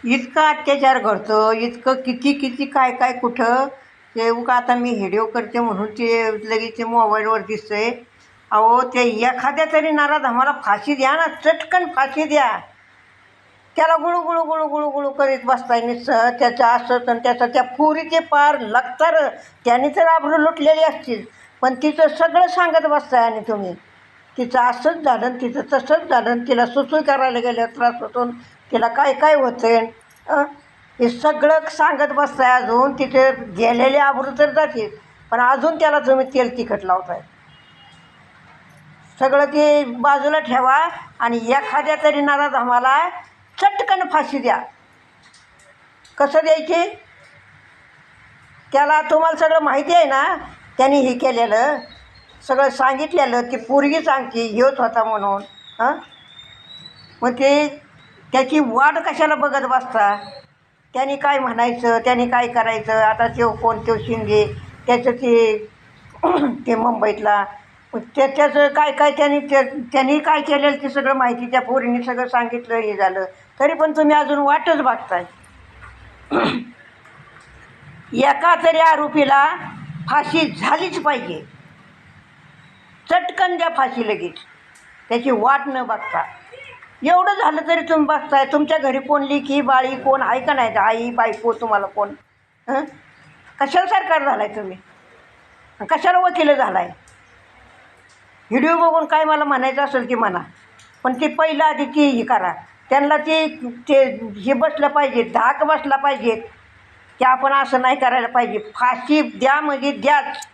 इतका अत्याचार घडतो, इतकं किती किती काय काय कुठं ते उगा आता मी व्हिडिओ करते म्हणून ते लगेच ते मोबाईलवर दिसतंय. अहो ते एखाद्या तरी नराधमाला फाशी द्या ना, चटकन फाशी द्या. त्याला गुळू गुळू गुळू गुळू गुळू करीत बसताय नुसतं त्याचं असंच आणि त्याचं त्या पोरीचे पार लागतात. त्याने तर आबरू लुटलेली असतील, पण तिचं सगळं सांगत बसताय आणि तुम्ही तिचं असंच झालं आणि तिचं तसंच झालं आणि तिला सुसू करायला गेलं त्रास होतून तिला काय काय होतं हे सगळं सांगत बसताय. अजून तिथे गेलेले आबरू तर जातील, पण अजून त्याला तुम्ही तेल तिखट लावताय. सगळं ते बाजूला ठेवा आणि एखाद्या तरी नराधमाला चटकन फाशी द्या. कसं द्यायची त्याला तुम्हाला सगळं माहिती आहे ना. त्यांनी हे केलेलं सगळं सांगितलेलं ती पोरगी सांगते ह्योच होता म्हणून. हां मग ते त्याची वाट कशाला बघत बसता. त्यांनी काय म्हणायचं, त्यांनी काय करायचं. आता तो शिंदे त्याचं ते ते मुंबईतला मग त्याच्याचं काय काय त्यांनी काय केलेलं ते सगळं माहिती त्या पोरीने सगळं सांगितलं हे झालं, तरी पण तुम्ही अजून वाटच बघताय. एका तरी आरोपीला फाशी झालीच पाहिजे. चटकन द्या फाशी लगेच, त्याची वाट न बघता. एवढं झालं तरी तुम्ही बघताय. तुमच्या घरी कोण लेकी बाळी कोण आहे का नाही, आई बायको तुम्हाला कोण? हं कशाला सरकार झाला आहे तुम्ही, कशाला वकील झाला आहे? व्हिडिओ बघून काय मला म्हणायचं असेल की म्हणा, पण ते पहिलं आधी ती हे करा. त्यांना ते हे बसलं पाहिजे, धाक बसला पाहिजे की आपण असं नाही करायला पाहिजे. फाशी द्या म्हणजे द्याच.